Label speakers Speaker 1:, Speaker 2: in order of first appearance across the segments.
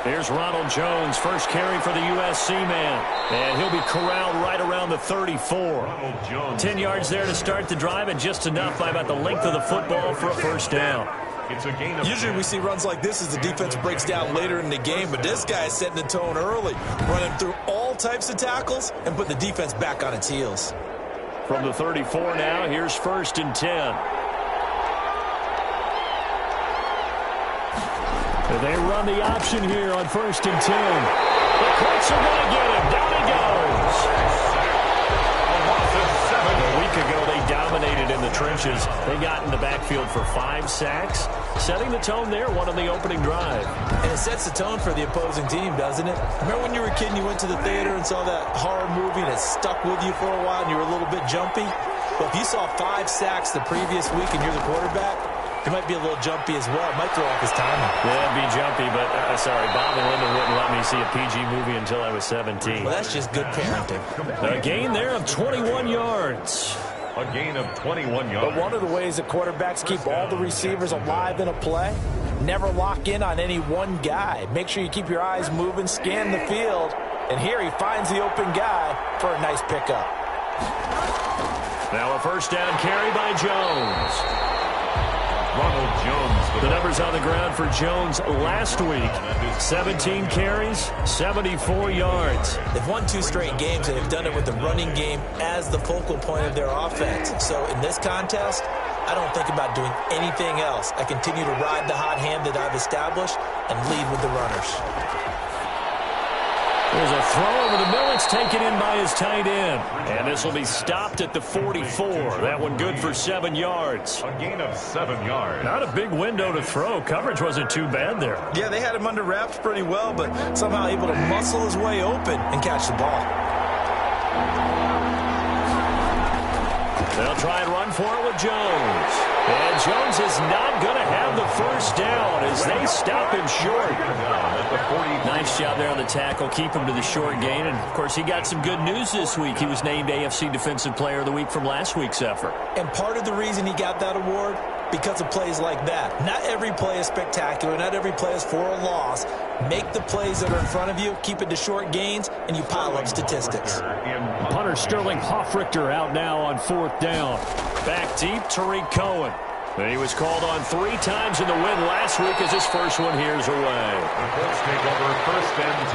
Speaker 1: Here's Ronald Jones, first carry for the USC man. And he'll be corralled right around the 34. 10 yards there to start the drive, and just enough by about the length of the football for a first down.
Speaker 2: Usually we see runs like this as the defense breaks down later in the game, but this guy is setting the tone early, running through all types of tackles and putting the defense back on its heels.
Speaker 1: From the 34 now, here's first and 10. They run the option here on first and 10. The Colts are going to get him. Down he goes. A week ago, they dominated in the trenches. They got in the backfield for 5 sacks, setting the tone there, one on the opening drive.
Speaker 2: And it sets the tone for the opposing team, doesn't it? Remember when you were a kid and you went to the theater and saw that horror movie and it stuck with you for a while and you were a little bit jumpy? Well, if you saw 5 sacks the previous week and you're the quarterback, he might be a little jumpy as well. It might throw off his timing.
Speaker 1: Yeah, it'd be jumpy, but sorry, Bob and Linda wouldn't let me see a PG movie until I was 17.
Speaker 2: Well, that's just good parenting.
Speaker 1: A gain there of 21 yards.
Speaker 3: A gain of 21 yards.
Speaker 4: But one of the ways that quarterbacks keep all the receivers alive in a play, never lock in on any one guy. Make sure you keep your eyes moving, scan the field, and here he finds the open guy for a nice pickup.
Speaker 1: Now a first down carry by Jones.
Speaker 3: Ronald Jones.
Speaker 1: The numbers on the ground for Jones last week. 17 carries, 74 yards.
Speaker 2: They've won 2 straight games, and they've done it with the running game as the focal point of their offense. So in this contest, I don't think about doing anything else. I continue to ride the hot hand that I've established and lead with the runners.
Speaker 1: There's a throw over the middle. It's taken in by his tight end. And this will be stopped at the 44. That one good for 7 yards.
Speaker 3: A gain of 7 yards.
Speaker 1: Not a big window to throw. Coverage wasn't too bad there.
Speaker 2: Yeah, they had him under wraps pretty well, but somehow able to muscle his way open and catch the ball.
Speaker 1: They'll try and run for it with Jones. And Jones is not going to have the first down as they stop him short. Nice job there on the tackle. Keep him to the short gain. And, of course, he got some good news this week. He was named AFC Defensive Player of the Week from last week's effort.
Speaker 2: And part of the reason he got that award, because of plays like that. Not every play is spectacular. Not every play is for a loss. Make the plays that are in front of you, keep it to short gains, and you pile up statistics.
Speaker 1: Punter Sterling Hoffrichter out now on 4th down. Back deep, Tariq Cohen. And he was called on 3 times in the win last week as his first one here's away.
Speaker 3: The Colts take over first and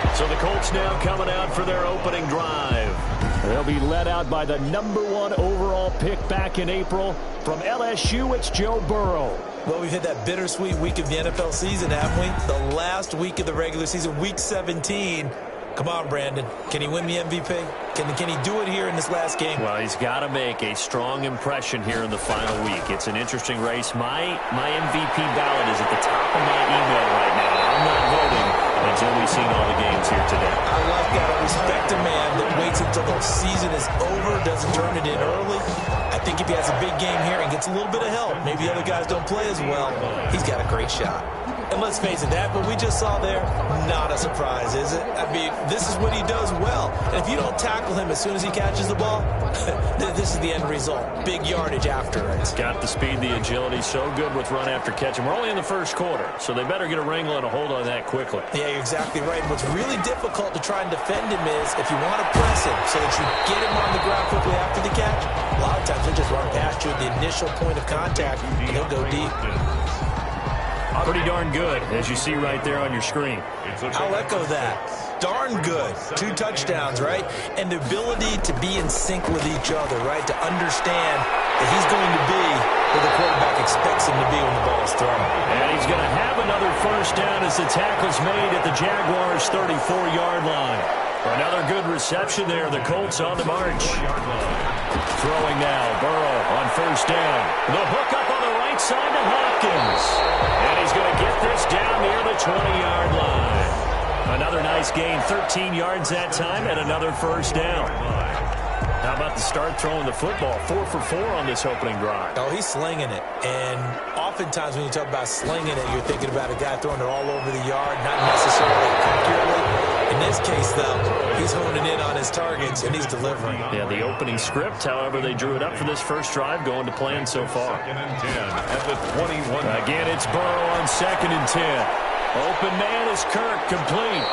Speaker 3: 10.
Speaker 1: So the Colts now coming out for their opening drive. They'll be led out by the #1 overall pick back in April. From LSU, it's Joe Burrow.
Speaker 2: Well, we've hit that bittersweet week of the NFL season, haven't we? The last week of the regular season, week 17. Come on, Brandon. Can he win the MVP? Can he do it here in this last game?
Speaker 1: Well, he's got to make a strong impression here in the final week. It's an interesting race. My MVP ballot is at the top of my email right now. I'm not voting until we've seen all the games here today.
Speaker 2: I like that. I respect a man that waits until the season is over, doesn't turn it in early. I think if he has a big game here and gets a little bit of help, maybe other guys don't play as well, he's got a great shot. And let's face it, that what we just saw there, not a surprise, is it? I mean, this is what he does well. And if you don't tackle him as soon as he catches the ball, this is the end result. Big yardage after it.
Speaker 1: Got the speed, the agility, so good with run after catch. And we're only in the first quarter, so they better get a wrangle and a hold on that quickly.
Speaker 2: Yeah, you're exactly right. And what's really difficult to try and defend him is if you want to press him so that you get him on the ground quickly after the catch, a lot of times he'll just run past you at the initial point of contact, and he'll go deep.
Speaker 1: Pretty darn good, as you see right there on your screen.
Speaker 2: I'll echo that. Darn good. 2 touchdowns, right? And the ability to be in sync with each other, right? To understand that he's going to be where the quarterback expects him to be when the ball is thrown.
Speaker 1: And he's going to have another first down as the tackle's made at the Jaguars' 34-yard line. Another good reception there. The Colts on the march. Throwing now. Burrow on first down. The hook up on the right side to Hopkins. And he's going to get this down near the 20-yard line. Another nice gain. 13 yards that time and another first down. How about the start throwing the football? 4 for 4 on this opening drive.
Speaker 2: Oh, he's slinging it. And oftentimes when you talk about slinging it, you're thinking about a guy throwing it all over the yard, not necessarily accurately. In this case, though, he's honing in on his targets, and he's delivering.
Speaker 1: Yeah, the opening script, however, they drew it up for this first drive, going to plan so far.
Speaker 3: 2nd and 10 at the 21.
Speaker 1: Again, it's Burrow on 2nd and 10. Open man is Kirk, complete.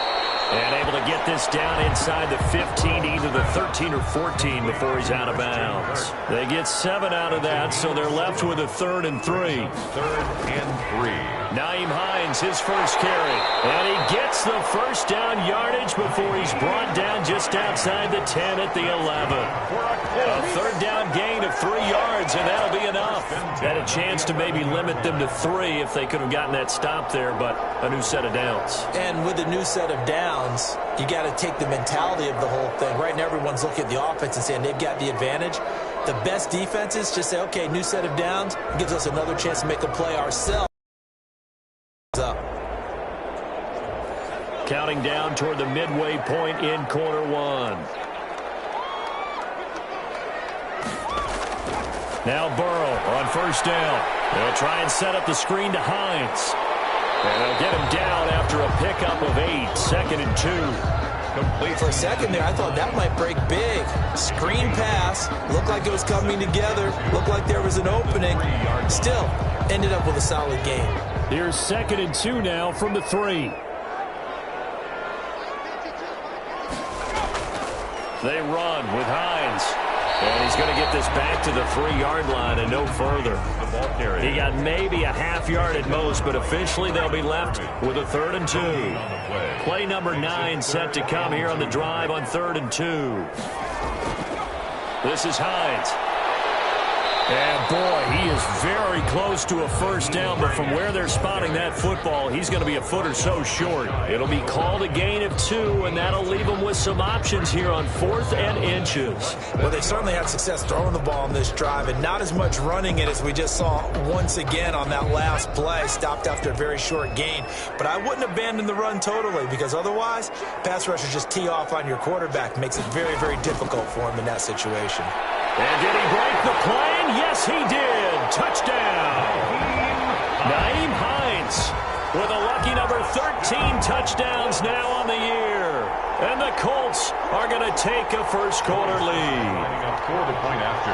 Speaker 1: And able to get this down inside the 15, either the 13 or 14 before he's out of bounds. They get 7 out of that, so they're left with a 3rd and 3.
Speaker 3: 3rd and 3.
Speaker 1: Nyheim Hines, his first carry. And he gets the first down yardage before he's brought down just outside the 10 at the 11. A 3rd down gain of 3 yards, and that'll be enough. Had a chance to maybe limit them to 3 if they could have gotten that stop there, but a new set of downs.
Speaker 2: And with a new set of downs, you got to take the mentality of the whole thing. Right now, everyone's looking at the offense and saying they've got the advantage. The best defenses just say, okay, new set of downs. It gives us another chance to make a play ourselves. Up.
Speaker 1: Counting down toward the midway point in quarter 1. Now Burrow on first down. They'll try and set up the screen to Hines. And they'll get him down after a pickup of 8, 2nd and 2.
Speaker 2: Complete. For a second there, I thought that might break big. Screen pass. Looked like it was coming together. Looked like there was an opening. Still, ended up with a solid game.
Speaker 1: Here's 2nd and 2 now from the 3. They run with Hines. And he's going to get this back to the 3-yard line and no further. He got maybe a half yard at most, but officially they'll be left with a 3rd and 2. Play number 9 set to come here on the drive on 3rd and 2. This is Hines. And, boy, he is very close to a first down, but from where they're spotting that football, he's going to be a foot or so short. It'll be called a gain of 2, and that'll leave them with some options here on 4th and inches.
Speaker 2: Well, they certainly had success throwing the ball on this drive, and not as much running it as we just saw once again on that last play. Stopped after a very short gain. But I wouldn't abandon the run totally, because otherwise, pass rushers just tee off on your quarterback. Makes it very, very difficult for him in that situation.
Speaker 1: And did he break the plane? Yes, he did. Touchdown. Nyheim Hines with a lucky number 13 touchdowns now on the year. And the Colts are going to take a first-quarter lead.
Speaker 3: For the point after.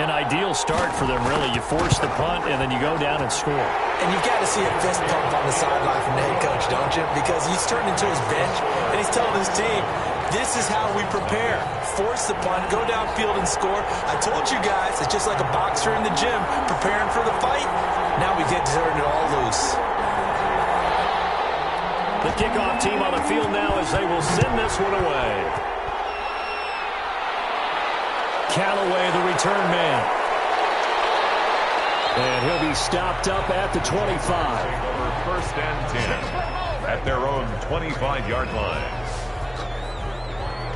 Speaker 1: An ideal start for them, really. You force the punt, and then you go down and score.
Speaker 2: And you've got to see a fist pump on the sideline from the head coach, don't you? Because he's turned into his bench, and he's telling his team, this is how we prepare. Force the punt, go downfield and score. I told you guys, it's just like a boxer in the gym preparing for the fight. Now we get to turn it all loose.
Speaker 1: The kickoff team on the field now as they will send this one away. Callaway, the return man. And he'll be stopped up at the 25.
Speaker 3: Over 1st and 10 at their own 25-yard line.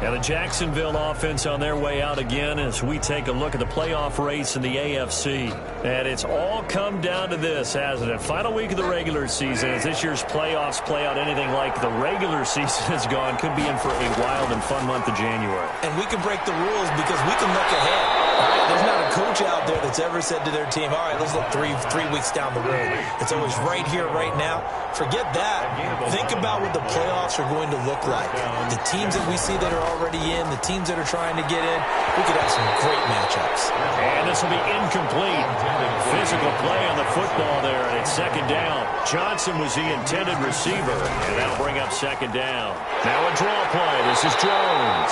Speaker 1: And the Jacksonville offense on their way out again as we take a look at the playoff race in the AFC. And it's all come down to this, hasn't it? Final week of the regular season. As this year's playoffs play out anything like the regular season has gone, could be in for a wild and fun month of January.
Speaker 2: And we can break the rules because we can look ahead. There's not a coach out there that's ever said to their team, all right, let's look three weeks down the road. It's always right here, right now. Forget that. Think about what the playoffs are going to look like. The teams that we see that are already in, the teams that are trying to get in, we could have some great matchups.
Speaker 1: And this will be incomplete. Physical play on the football there, and it's 2nd down. Johnson was the intended receiver, and that'll bring up 2nd down. Now a draw play. This is Jones.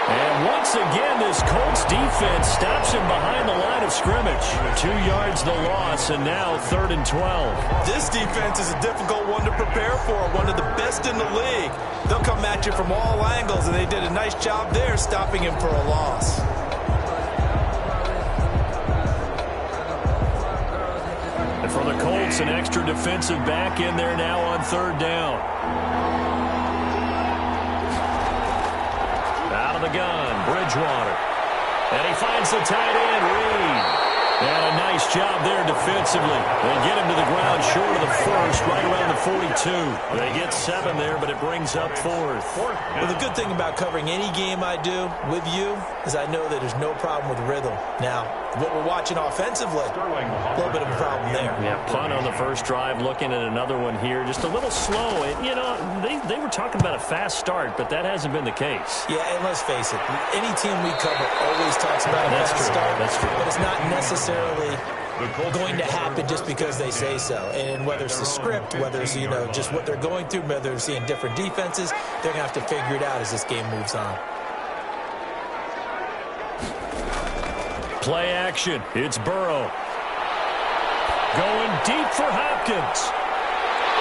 Speaker 1: And once again, this Colts defense stops him behind the line of scrimmage. 2 yards the loss, and now 3rd and 12.
Speaker 2: This defense is a difficult one to prepare for, one of the best in the league. They'll come at you from all angles, and they did a nice job there stopping him for a loss.
Speaker 1: And for the Colts, an extra defensive back in there now on 3rd down. Out of the gun, Bridgewater. And he finds the tight end, Reed. And a nice job there defensively. They get him to the ground short of the first, right around the 42. They get 7 there, but it brings up 4th.
Speaker 2: Well, the good thing about covering any game I do with you is I know that there's no problem with rhythm. Now, what we're watching offensively, a little bit of a problem there.
Speaker 1: Yeah, punt on the first drive, looking at another one here. Just a little slow. You know, they were talking about a fast start, but that hasn't been the case.
Speaker 2: Yeah, and let's face it, any team we cover always talks about a fast start.
Speaker 1: That's true.
Speaker 2: But it's not necessarily going to happen just because they say so. And whether it's the script, whether it's, just what they're going through, whether they're seeing different defenses, they're going to have to figure it out as this game moves on.
Speaker 1: Play action. It's Burrow. Going deep for Hopkins.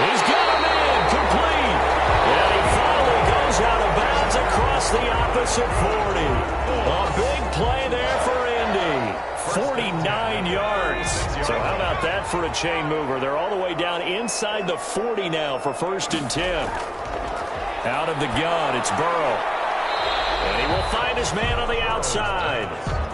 Speaker 1: He's got a man complete. And he finally goes out of bounds across the opposite 40. A big play there for Indy. 49 yards. So how about that for a chain mover? They're all the way down inside the 40 now for 1st and 10. Out of the gun, it's Burrow. And he will find his man on the outside.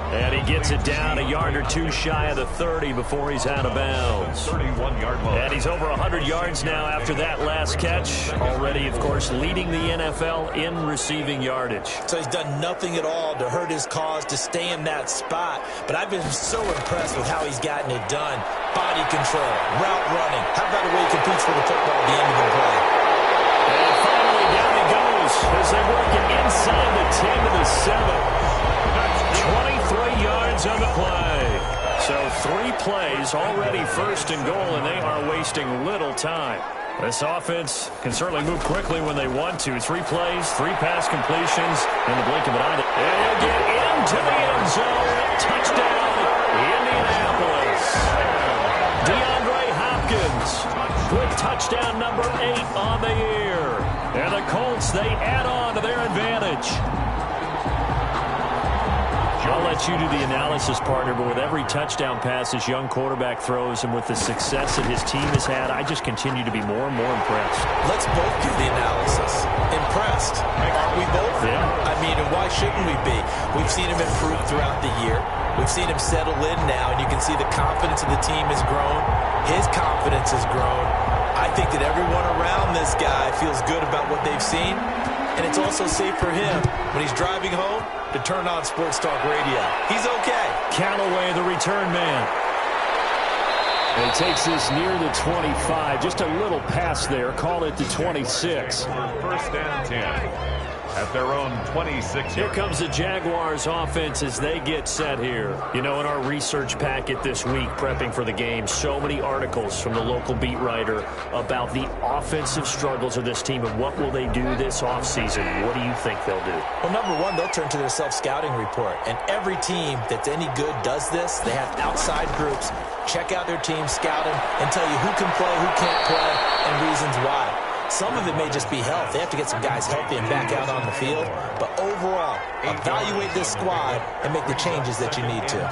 Speaker 1: And he gets it down a yard or two shy of the 30 before he's out of bounds.
Speaker 3: 31-yard line.
Speaker 1: And he's over 100 yards now after that last catch. Already, of course, leading the NFL in receiving yardage.
Speaker 2: So he's done nothing at all to hurt his cause, to stay in that spot. But I've been so impressed with how he's gotten it done. Body control, route running. How about the way he competes for the football at the end of the play?
Speaker 1: And finally, down he goes as they work it inside the 10 to the 7. 23 yards on the play. So 3 plays, already 1st and goal, and they are wasting little time. This offense can certainly move quickly when they want to. 3 plays, 3 pass completions in the blink of an eye. And he'll get into the end zone. Touchdown, Indianapolis. DeAndre Hopkins with touchdown number 8 on the year. And the Colts, they add on to their advantage. I'll let you do the analysis, partner, but with every touchdown pass this young quarterback throws and with the success that his team has had, I just continue to be more and more impressed.
Speaker 2: Let's both do the analysis. Impressed. Aren't we both?
Speaker 1: Yeah.
Speaker 2: I mean, and why shouldn't we be? We've seen him improve throughout the year. We've seen him settle in now, and you can see the confidence of the team has grown. His confidence has grown. I think that everyone around this guy feels good about what they've seen, and it's also safe for him when he's driving home to turn on Sports Talk Radio. He's okay.
Speaker 1: Callaway, the return man. And he takes this near the 25. Just a little pass there. Call it the 26.
Speaker 3: 1st and 10. At their own 26.
Speaker 1: Here comes the Jaguars offense as they get set here. You know, in our research packet this week, prepping for the game, so many articles from the local beat writer about the offensive struggles of this team and what will they do this offseason. What do you think they'll do?
Speaker 2: Well, number one, they'll turn to their self-scouting report. And every team that's any good does this. They have outside groups. Check out their team, scout them, and tell you who can play, who can't play, and reasons why. Some of it may just be health. They have to get some guys healthy and back out on the field. But overall, evaluate this squad and make the changes that you need to.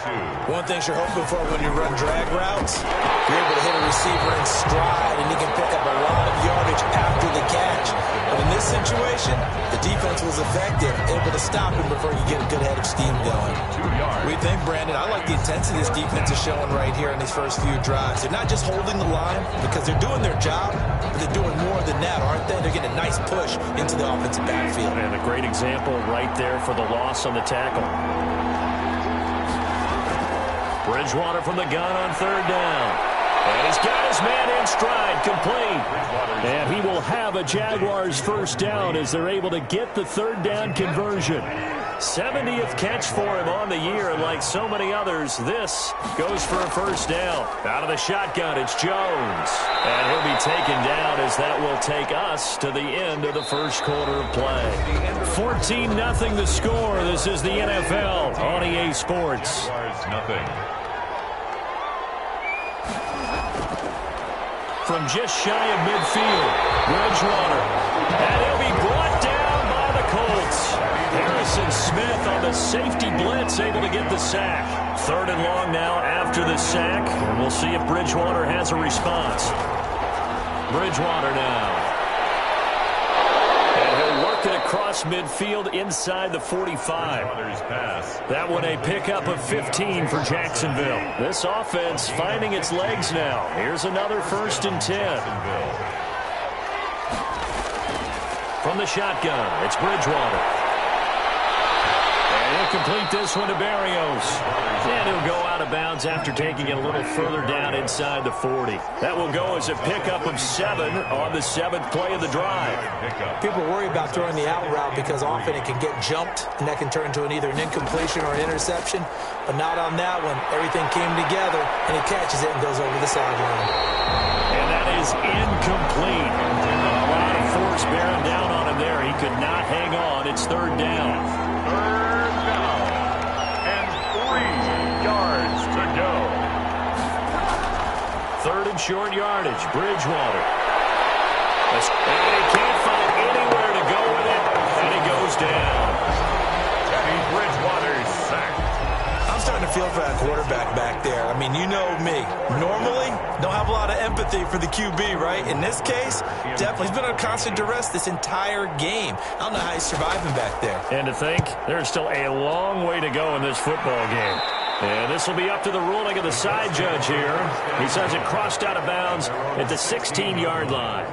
Speaker 2: One thing you're hoping for when you run drag routes, you're able to hit a receiver in stride and he can pick up a lot of yardage after the catch. But in this situation, the defense was effective, able to stop him before you get a good head of steam going.
Speaker 3: 2 yards.
Speaker 2: We think, Brandon, I like the intensity this defense is showing right here in these first few drives. They're not just holding the line because they're doing their job, but they're doing more than that, aren't they? They're getting a nice push into the offensive backfield.
Speaker 1: And a great example right there for the loss on the tackle. Bridgewater from the gun on 3rd down. And he's got his man in stride, complete. And he will have a Jaguars 1st down as they're able to get the 3rd down conversion. 70th catch for him on the year, and like so many others, this goes for a 1st down. Out of the shotgun, it's Jones. And he'll be taken down as that will take us to the end of the 1st quarter of play. 14-0 the score. This is the NFL on EA Sports.
Speaker 3: Nothing.
Speaker 1: From just shy of midfield, Bridgewater. And he'll be brought down by the Colts. Harrison Smith on the safety blitz, able to get the sack. 3rd and long now after the sack. And we'll see if Bridgewater has a response. Bridgewater now. And he'll work it across midfield inside the 45. That one a pickup of 15 for Jacksonville. This offense finding its legs now. Here's another 1st and 10. From the shotgun, it's Bridgewater. And to complete this one to Barrios. And he'll go out of bounds after taking it a little further down inside the 40. That will go as a pickup of 7 on the 7th play of the drive.
Speaker 4: People worry about throwing the out route because often it can get jumped, and that can turn into either an incompletion or an interception. But not on that one. Everything came together, and he catches it and goes over the sideline.
Speaker 1: And that is incomplete. A lot of force bearing down on him there. He could not hang on. It's 3rd down.
Speaker 3: 3rd down. And 3 yards to go.
Speaker 1: 3rd and short yardage. Bridgewater. And he can't find anywhere to go with it. And he goes down.
Speaker 3: Teddy Bridgewater sacked.
Speaker 2: I'm starting to feel for that quarterback back there. I mean, you know me. Normally, don't have a lot of empathy for the QB, right? In this case, definitely. He's been under constant duress this entire game. I don't know how he's surviving back there.
Speaker 1: And to think, there's still a long way to go in this football game. And this will be up to the ruling of the side judge here. He says it crossed out of bounds at the 16-yard line.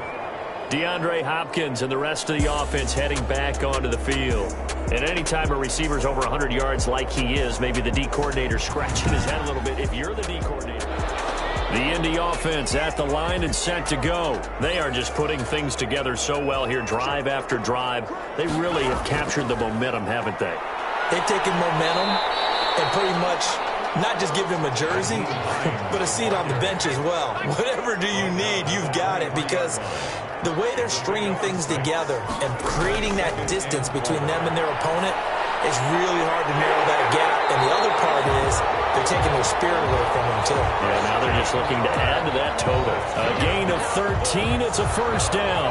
Speaker 1: DeAndre Hopkins and the rest of the offense heading back onto the field. And any time a receiver's over 100 yards like he is, maybe the D coordinator scratching his head a little bit if you're the D coordinator. The Indy offense at the line and set to go. They are just putting things together so well here, drive after drive. They really have captured the momentum, haven't they?
Speaker 2: They've taken momentum and pretty much not just give him a jersey, but a seat on the bench as well. Whatever do you need, you've got it, because the way they're stringing things together and creating that distance between them and their opponent, it's really hard to narrow that gap. And the other part is they're taking their spirit away from them, too.
Speaker 1: Yeah, now they're just looking to add to that total. A gain of 13. It's a 1st down.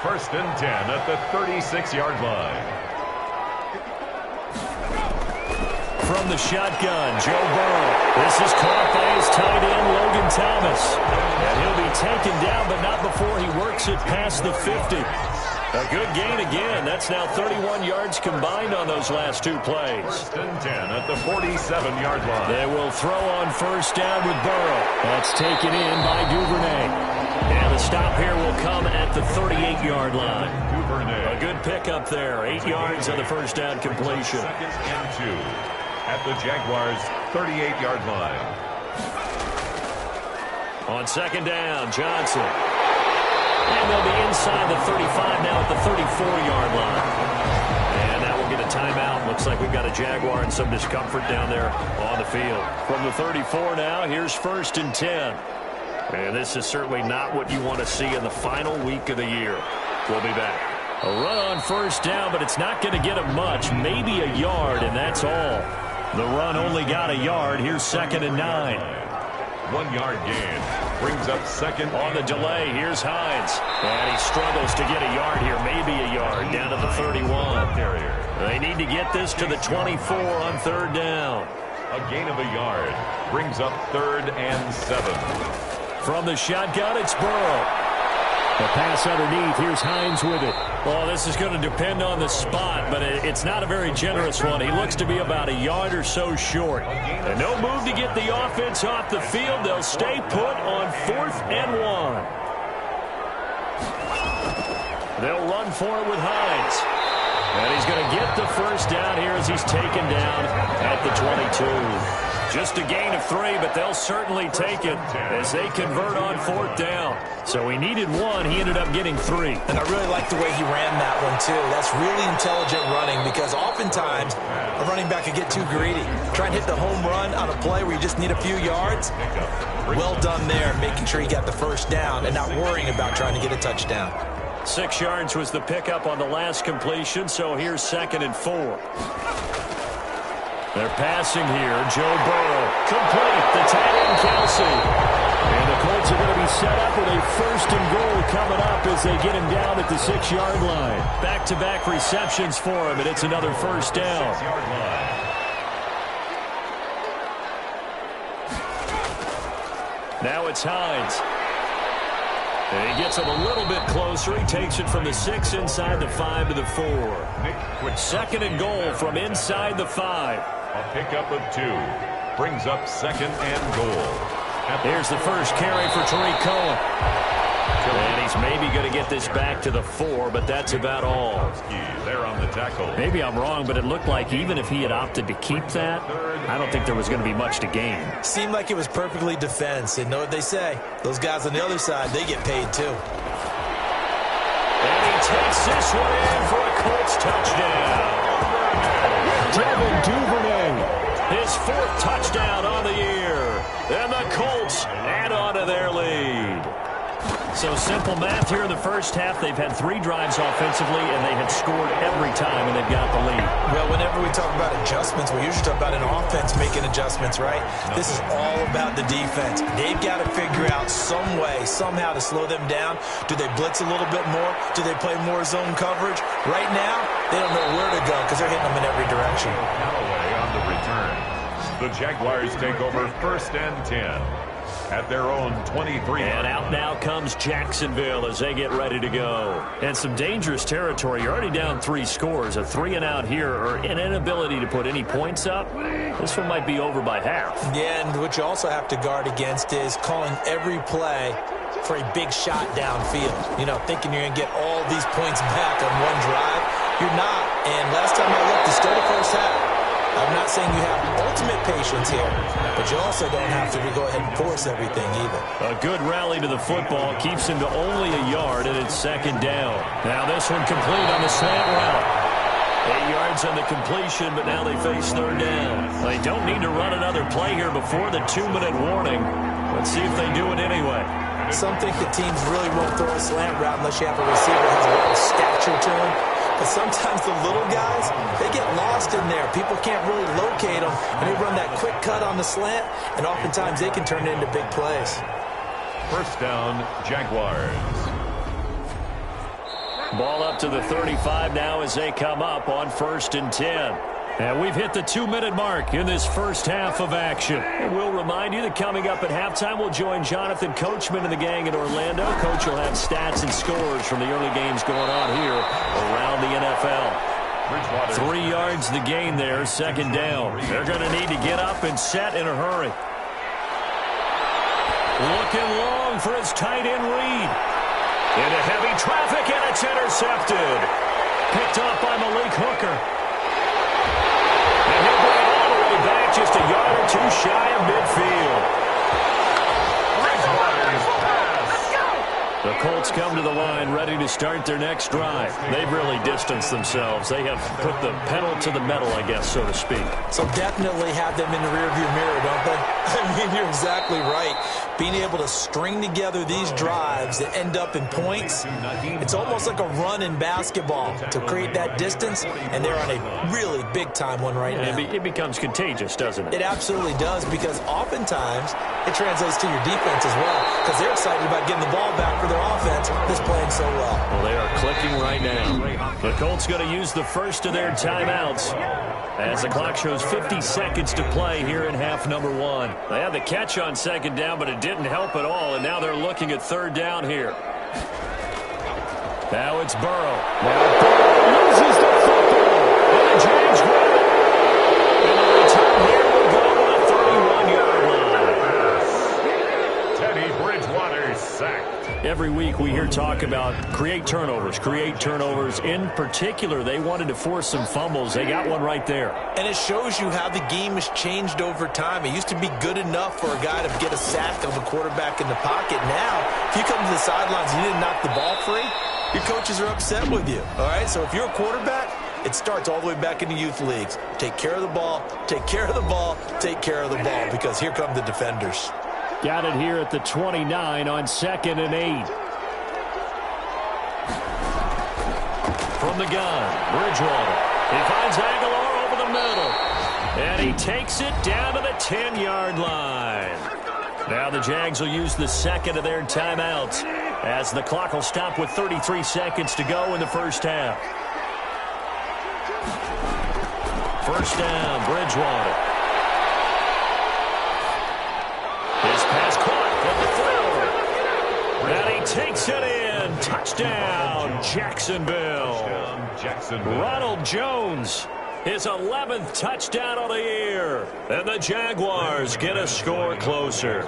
Speaker 3: 1st and 10 at the 36-yard line.
Speaker 1: From the shotgun, Joe Burrow. This is caught by his tight end, Logan Thomas. And he'll be taken down, but not before he works it past the 50. A good gain again. That's now 31 yards combined on those last 2 plays.
Speaker 3: 1st and 10 at the 47-yard line.
Speaker 1: They will throw on 1st down with Burrow. That's taken in by Duvernay. And the stop here will come at the 38-yard line.
Speaker 3: Duvernay.
Speaker 1: A good pickup there. 8 yards on the 1st down completion.
Speaker 3: 2nd and 2 at the Jaguars' 38-yard line.
Speaker 1: On 2nd down, Johnson. And they'll be inside the 35 now at the 34-yard line. And that will get a timeout. Looks like we've got a Jaguar and some discomfort down there on the field. From the 34 now, here's 1st and 10. And this is certainly not what you want to see in the final week of the year. We'll be back. A run on 1st down, but it's not going to get him much. Maybe a yard, and that's all. The run only got a yard. Here's 2nd and 9.
Speaker 3: 1-yard gain. Brings up 2nd.
Speaker 1: On the delay, here's Hines. And he struggles to get a yard here. Maybe a yard down to the 31. They need to get this to the 24 on 3rd down.
Speaker 3: A gain of a yard. Brings up 3rd and 7.
Speaker 1: From the shotgun, it's Burrow. The pass underneath. Here's Hines with it. Well, this is going to depend on the spot, but it's not a very generous one. He looks to be about a yard or so short. And no move to get the offense off the field. They'll stay put on 4th and 1. They'll run for it with Hines. And he's going to get the 1st down here as he's taken down at the 22. Just a gain of 3, but they'll certainly take it as they convert on 4th down. So he needed 1. He ended up getting 3.
Speaker 2: And I really like the way he ran that one, too. That's really intelligent running, because oftentimes a running back could get too greedy. Try and hit the home run on a play where you just need a few yards. Well done there, making sure he got the 1st down and not worrying about trying to get a touchdown.
Speaker 1: 6 yards was the pickup on the last completion, so here's 2nd and 4. They're passing here. Joe Burrow. Complete. The tight end, Kelsey. And the Colts are going to be set up with a 1st and goal coming up as they get him down at the 6-yard line. Back-to-back receptions for him, and it's another 1st down.
Speaker 3: 6-yard line.
Speaker 1: Now it's Hines. And he gets him a little bit closer. He takes it from the 6 inside the 5 to the 4. 2nd and goal from inside the 5.
Speaker 3: A pickup of 2. Brings up 2nd and goal.
Speaker 1: Here's the first carry for Tariq Cohen. And he's maybe going to get this back to the 4, but that's about all.
Speaker 3: There on the tackle.
Speaker 1: Maybe I'm wrong, but it looked like even if he had opted to keep that, I don't think there was going to be much to gain.
Speaker 2: Seemed like it was perfectly defense. And know what they say? Those guys on the other side, they get paid too.
Speaker 1: And he takes this one in for a Colts touchdown. Devin Duvernay, his 4th touchdown on the year. And the Colts add on to their lead. So simple math here in the first half. They've had 3 drives offensively, and they have scored every time, and they've got the lead.
Speaker 2: Well, whenever we talk about adjustments, we usually talk about an offense making adjustments, right? This is all about the defense. They've got to figure out some way, somehow to slow them down. Do they blitz a little bit more? Do they play more zone coverage? Right now, they don't know where to go because they're hitting them in every direction.
Speaker 3: Callaway on the return. The Jaguars take over 1st and 10. At their own 23.
Speaker 1: And out now comes Jacksonville as they get ready to go. And some dangerous territory. You're already down 3 scores. A 3-and-out here or an inability to put any points up. This one might be over by half.
Speaker 2: Yeah, and what you also have to guard against is calling every play for a big shot downfield. You know, thinking you're going to get all these points back on one drive. You're not. And last time I looked, it's still the first half. I'm not saying you have ultimate patience here, but you also don't have to go ahead and force everything either.
Speaker 1: A good rally to the football keeps him to only a yard, and it's 2nd down. Now this one complete on the slant route. 8 yards on the completion, but now they face 3rd down. They don't need to run another play here before the 2-minute warning. Let's see if they do it anyway.
Speaker 2: Some think the teams really won't throw a slant route unless you have a receiver that has a lot of stature to him. But sometimes the little guys, they get lost in there. People can't really locate them, and they run that quick cut on the slant, and oftentimes they can turn it into big plays.
Speaker 3: 1st down, Jaguars.
Speaker 1: Ball up to the 35 now as they come up on 1st and 10. And we've hit the 2-minute mark in this first half of action. And we'll remind you that coming up at halftime, we'll join Jonathan Coachman and the gang in Orlando. Coach will have stats and scores from the early games going on here around the NFL. 3 yards the gain there, 2nd down. They're going to need to get up and set in a hurry. Looking long for his tight end Reed. Into heavy traffic, and it's intercepted. Picked up by Malik Hooker. And he'll bring it all the way back just a yard or 2 shy of midfield. The Colts come to the line ready to start their next drive. They've really distanced themselves. They have put the pedal to the metal, I guess, so to speak. So
Speaker 2: definitely have them in the rearview mirror, don't they? I mean, you're exactly right. Being able to string together these drives that end up in points, it's almost like a run in basketball to create that distance, and they're on a really big-time one right now.
Speaker 1: It becomes contagious, doesn't it?
Speaker 2: It absolutely does, because oftentimes it translates to your defense as well, because they're excited about getting the ball back for their offense that's playing so well.
Speaker 1: Well, they are clicking right now. The Colts going to use the first of their timeouts as the clock shows 50 seconds to play here in half number 1. They had the catch on 2nd down, but it didn't help at all, and now they're looking at 3rd down here. Now it's Burrow. Now Burrow loses the football, and the Jags grab it. And the return here will go to the 31-yard line.
Speaker 3: Teddy Bridgewater sacked.
Speaker 1: Every week we hear talk about create turnovers. In particular, they wanted to force some fumbles. They got one right there.
Speaker 2: And it shows you how the game has changed over time. It used to be good enough for a guy to get a sack of a quarterback in the pocket. Now, if you come to the sidelines and you didn't knock the ball free, your coaches are upset with you. All right, so if you're a quarterback, it starts all the way back in the youth leagues. Take care of the ball, take care of the ball, take care of the ball, because here come the defenders.
Speaker 1: Got it here at the 29 on 2nd and 8. From the gun, Bridgewater. He finds Aguilar over the middle. And he takes it down to the 10-yard line. Now the Jags will use the 2nd of their timeouts as the clock will stop with 33 seconds to go in the first half. 1st down, Bridgewater. His pass caught at the throw. And he takes it in. Touchdown, Jacksonville. Ronald Jones, his 11th touchdown of the year. And the Jaguars get a score closer.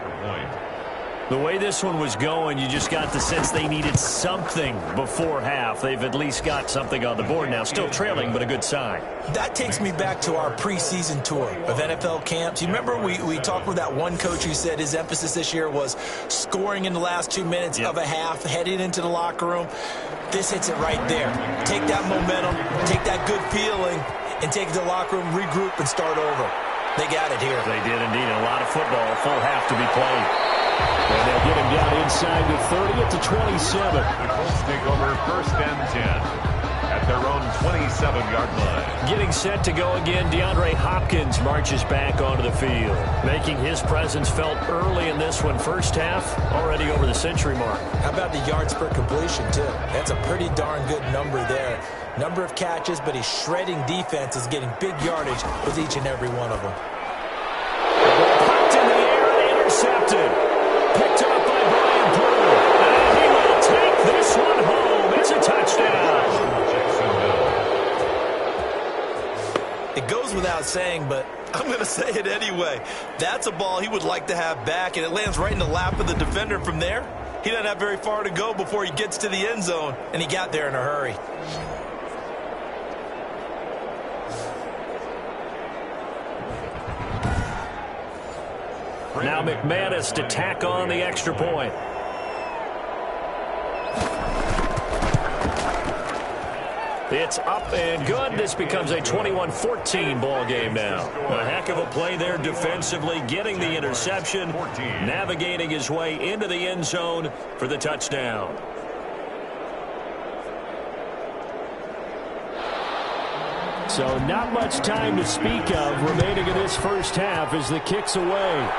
Speaker 1: The way this one was going, you just got the sense they needed something before half. They've at least got something on the board now. Still trailing, but a good sign.
Speaker 2: That takes me back to our preseason tour of NFL camps. You remember we talked with that one coach who said his emphasis this year was scoring in the last 2 minutes of a half, heading into the locker room. This hits it right there. Take that momentum, take that good feeling, and take it to the locker room, regroup, and start over. They got it here.
Speaker 1: They did indeed. A lot of football, a full half to be played. And they'll get him down inside the 30 at the 27.
Speaker 3: The Colts take over 1st and 10 at their own 27-yard line.
Speaker 1: Getting set to go again, DeAndre Hopkins marches back onto the field, making his presence felt early in this one. First half, already over the century mark.
Speaker 2: How about the yards per completion, too? That's a pretty darn good number there. Number of catches, but he's shredding defenses, getting big yardage with each and every one of them.
Speaker 1: Popped in the air and intercepted. Picked up by Brian Brewer. And he will take this one home. It's a touchdown.
Speaker 2: It goes without saying, but I'm going to say it anyway. That's a ball he would like to have back, and it lands right in the lap of the defender from there. He doesn't have very far to go before he gets to the end zone, and he got there in a hurry.
Speaker 1: Now McManus to tack on the extra point. It's up and good. This becomes a 21-14 ball game now. A heck of a play there defensively, getting the interception, navigating his way into the end zone for the touchdown. So not much time to speak of remaining in this first half as the kick's away.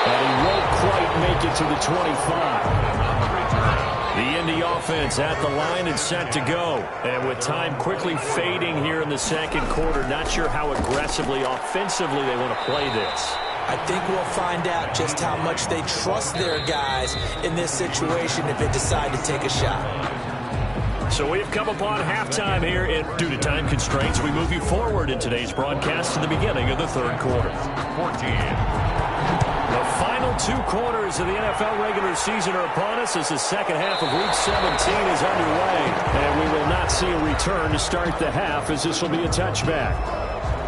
Speaker 1: And he won't quite make it to the 25. The Indy offense at the line and set to go. And with time quickly fading here in the second quarter, not sure how aggressively, offensively they want to play this.
Speaker 2: I think we'll find out just how much they trust their guys in this situation if they decide to take a shot.
Speaker 1: So we've come upon halftime here, and due to time constraints, we move you forward in today's broadcast to the beginning of the third quarter.
Speaker 3: 14.
Speaker 1: The final 2 quarters of the NFL regular season are upon us as the second half of Week 17 is underway. And we will not see a return to start the half as this will be a touchback.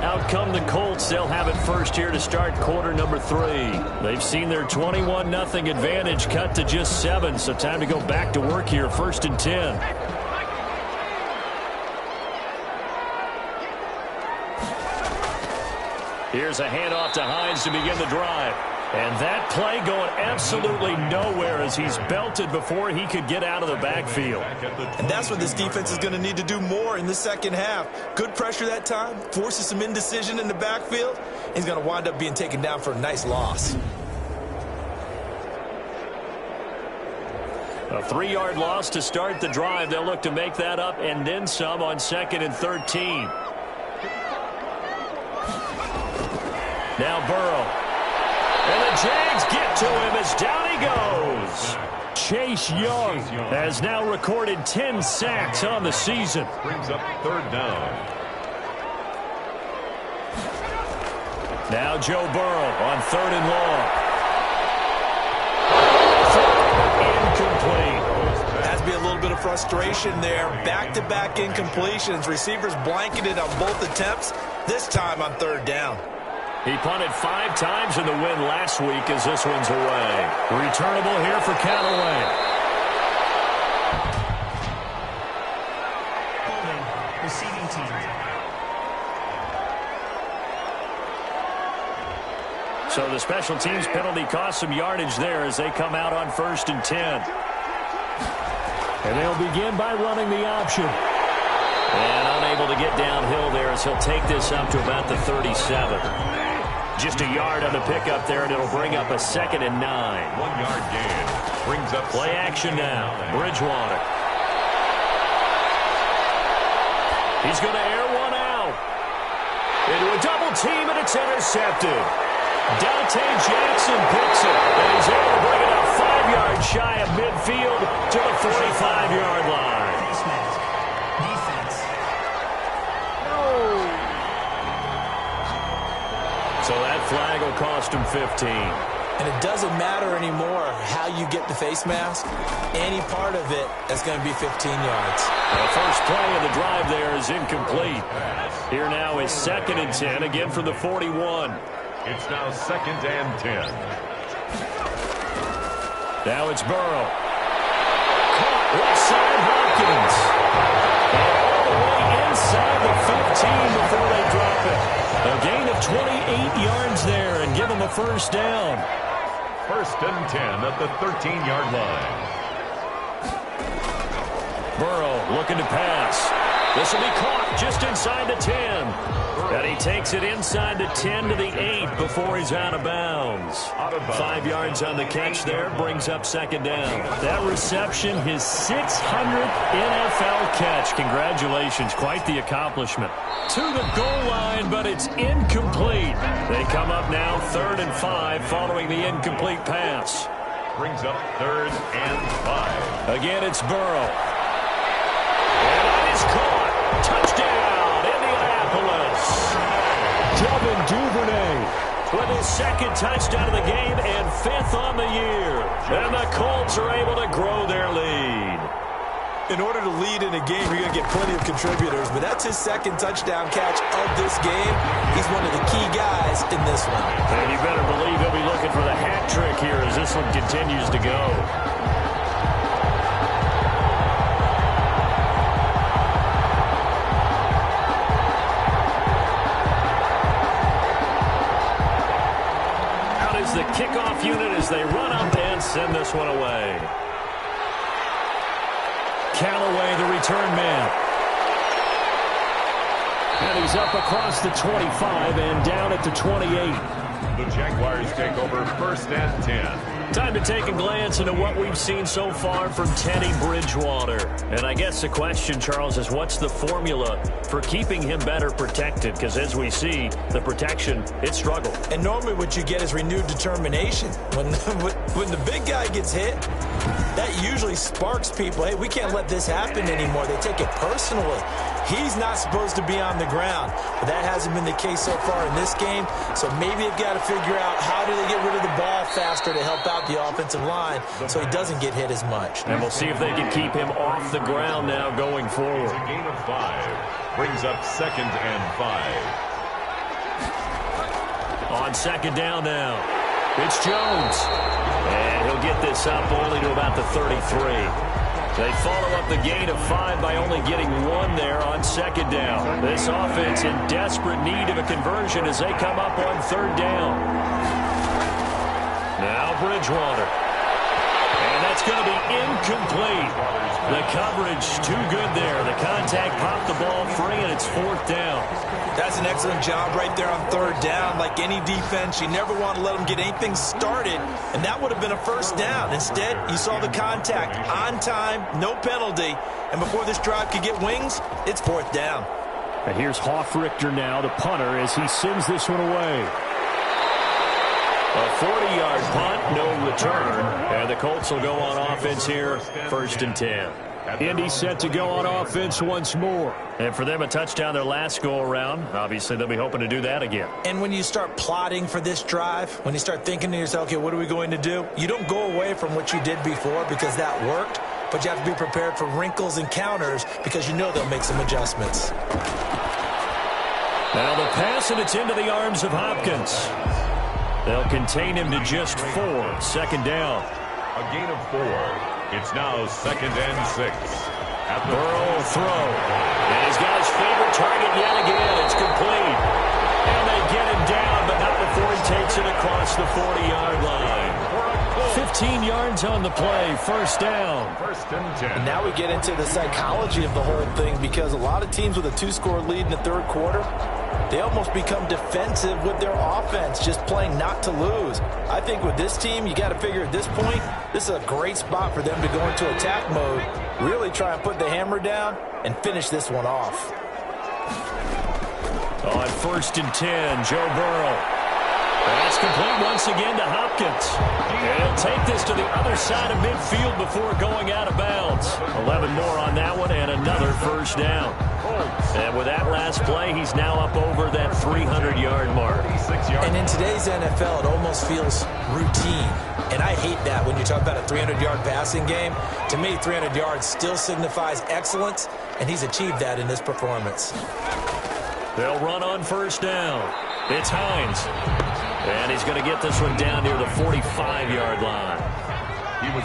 Speaker 1: Out come the Colts. They'll have it first here to start quarter number 3. They've seen their 21-0 advantage cut to just 7, so time to go back to work here, 1st and 10. Here's a handoff to Hines to begin the drive. And that play going absolutely nowhere as he's belted before he could get out of the backfield.
Speaker 2: And that's what this defense is going to need to do more in the second half. Good pressure that time, forces some indecision in the backfield. He's going to wind up being taken down for a nice loss.
Speaker 1: A 3-yard loss to start the drive. They'll look to make that up and then some on 2nd and 13. Now Burrow. And the Jags get to him as down he goes. Chase Young has now recorded 10 sacks on the season.
Speaker 3: Brings up 3rd down.
Speaker 1: Now Joe Burrow on 3rd and long. Incomplete.
Speaker 2: Has to be a little bit of frustration there. Back-to-back incompletions. Receivers blanketed on both attempts, this time on 3rd down.
Speaker 1: He punted 5 times in the win last week as this one's away. Returnable here for Callaway.
Speaker 5: Holding, receiving team.
Speaker 1: So the special teams penalty cost some yardage there as they come out on 1st and 10. And they'll begin by running the option. And unable to get downhill there as he'll take this up to about the 37. Just a yard on the pickup there, and it'll bring up a 2nd and 9.
Speaker 3: 1-yard gain. Brings up
Speaker 1: play action now. Bridgewater. He's going to air one out. Into a double team, and it's intercepted. Dante Jackson picks it, and he's able to bring it up 5 yards shy of midfield to the 45-yard line. flag will cost him 15.
Speaker 2: And it doesn't matter anymore how you get the face mask. Any part of it is going to be 15 yards.
Speaker 1: The first play of the drive there is incomplete. Here now is 2nd and 10, again from the 41.
Speaker 3: It's now 2nd and 10.
Speaker 1: Now it's Burrow. Caught left side Hopkins. And all the way inside the 15 before they drop it. A gain of 28 yards there and give them a first down.
Speaker 3: 1st and 10 at the 13-yard line.
Speaker 1: Burrow looking to pass. This will be caught just inside the 10. And he takes it inside the 10 to the 8 before he's out of bounds. 5 yards on the catch there, brings up 2nd down. That reception, his 600th NFL catch. Congratulations, quite the accomplishment. To the goal line, but it's incomplete. They come up now 3rd and 5 following the incomplete pass.
Speaker 3: Brings up 3rd and 5.
Speaker 1: Again, it's Burrow. And that is caught. Touchdown, Indianapolis. Devin Duvernay with his 2nd touchdown of the game and 5th on the year. And the Colts are able to grow their lead.
Speaker 2: In order to lead in a game, you're going to get plenty of contributors, but that's his 2nd touchdown catch of this game. He's one of the key guys in this one.
Speaker 1: And you better believe he'll be looking for the hat trick here as this one continues to go. Out is the kickoff unit as they run up and send this one away. Callaway, the return man. And he's up across the 25 and down at the 28.
Speaker 3: The Jaguars take over 1st and 10.
Speaker 1: Time to take a glance into what we've seen so far from Teddy Bridgewater. And I guess the question, Charles, is what's the formula for keeping him better protected? Because as we see, the protection, it struggled.
Speaker 2: And normally what you get is renewed determination. When the big guy gets hit, that usually sparks people. Hey, we can't let this happen anymore. They take it personally. He's not supposed to be on the ground, but that hasn't been the case so far in this game. So maybe they've got to figure out how do they get rid of the ball faster to help out the offensive line so he doesn't get hit as much.
Speaker 1: And we'll see if they can keep him off the ground now going forward.
Speaker 3: It's a gain of 5. Brings up 2nd and 5.
Speaker 1: On 2nd down now, it's Jones. And he'll get this up only to about the 33. They follow up the gain of 5 by only getting 1 there on 2nd down. This offense in desperate need of a conversion as they come up on 3rd down. Now Bridgewater. And that's going to be incomplete. The coverage too good there. The contact popped the ball free, and it's 4th down.
Speaker 2: That's an excellent job right there on 3rd down. Like any defense, you never want to let them get anything started, and that would have been a 1st down. Instead, you saw the contact on time, no penalty, and before this drive could get wings, it's 4th down.
Speaker 1: And here's Hoffrichter now, the punter, as he sends this one away. A 40-yard punt, no return, and the Colts will go on offense here, 1st and 10. Indy set to go on offense once more. And for them, a touchdown their last go-around. Obviously, they'll be hoping to do that again.
Speaker 2: And when you start plotting for this drive, when you start thinking to yourself, okay, what are we going to do? You don't go away from what you did before because that worked, but you have to be prepared for wrinkles and counters because you know they'll make some adjustments.
Speaker 1: Now the pass, and it's into the arms of Hopkins. They'll contain him to just 4. 2nd down.
Speaker 3: A gain of 4. It's now 2nd and 6. At the
Speaker 1: Burrow throw. And he's got his favorite target yet again. It's complete. And they get him down, but not before he takes it across the 40-yard line. 15 yards on the play. 1st down.
Speaker 3: 1st and 10.
Speaker 4: And now we get into the psychology of the whole thing because a lot of teams with a 2-score lead in the 3rd quarter, they almost become defensive with their offense, just playing not to lose. I think with this team, you got to figure at this point, this is a great spot for them to go into attack mode, really try and put the hammer down and finish this one off.
Speaker 1: On 1st and 10, Joe Burrow. That's complete once again to Hopkins. And he'll take this to the other side of midfield before going out of bounds. 11 more on that one and another 1st down. And with that last play, he's now up over that 300-yard mark.
Speaker 2: And in today's NFL, it almost feels routine. And I hate that when you talk about a 300-yard passing game. To me, 300 yards still signifies excellence, and he's achieved that in this performance.
Speaker 1: They'll run on first down. It's Hines. And he's going to get this one down near the 45-yard line.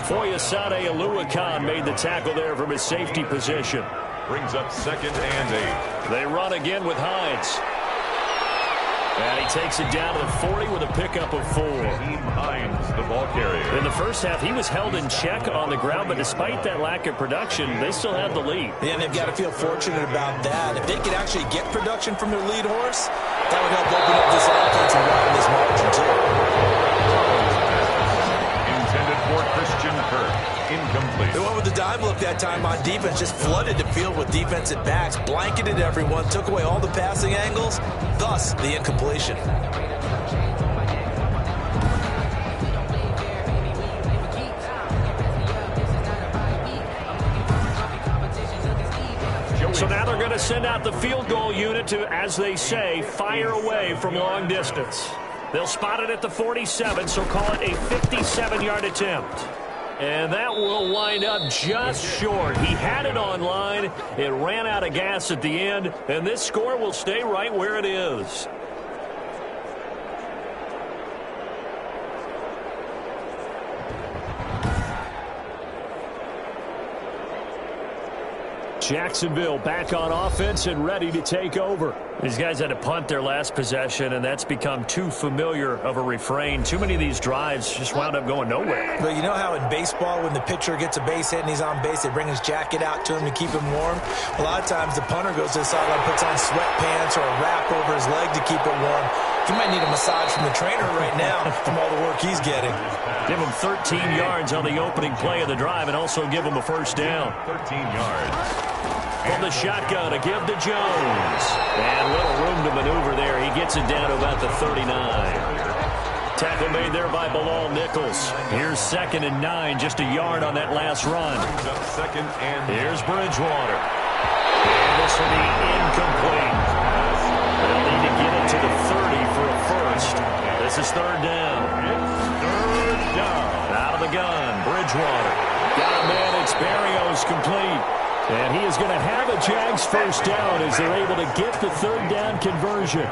Speaker 1: Foyesade Oluwakan made the tackle there from his safety position.
Speaker 3: Brings up 2nd and 8.
Speaker 1: They run again with Hines. And he takes it down to the 40 with a pickup of 4.
Speaker 3: Team Hines, the ball carrier.
Speaker 1: In the first half, he was held in check on the ground, but despite that lack of production, they still have the lead.
Speaker 2: Yeah, and they've got to feel fortunate about that. If they could actually get production from their lead horse, that would help open up this offense and widen this margin, too.
Speaker 3: Intended for Christian Kirk. Incomplete.
Speaker 2: They went with the dive look that time on defense, just flooded the field with defensive backs, blanketed everyone, took away all the passing angles, thus the incompletion.
Speaker 1: So now they're going to send out the field goal unit to, as they say, fire away from long distance. They'll spot it at the 47, so call it a 57-yard attempt. And that will wind up just short. He had it on line. It ran out of gas at the end, and this score will stay right where it is. Jacksonville back on offense and ready to take over. These guys had to punt their last possession, and that's become too familiar of a refrain. Too many of these drives just wound up going nowhere.
Speaker 2: But you know how in baseball, when the pitcher gets a base hit and he's on base, they bring his jacket out to him to keep him warm? A lot of times the punter goes to the sideline, puts on sweatpants or a wrap over his leg to keep it warm. He might need a massage from the trainer right now from all the work he's getting.
Speaker 1: Give him 13 yards on the opening play of the drive and also give him a first down.
Speaker 3: 13 yards.
Speaker 1: From the shotgun to give to Jones. And little room to maneuver there. He gets it down to about the 39. Tackle made there by Bilal Nichols. Here's 2nd and 9, just a yard on that last run. Here's Bridgewater. And this will be incomplete. They'll need to get it to the 30 for a first. This is 3rd down.
Speaker 3: Third down.
Speaker 1: Out of the gun, Bridgewater. Got a man, it's Barrios complete. And he is going to have a Jags first down as they're able to get the 3rd down conversion.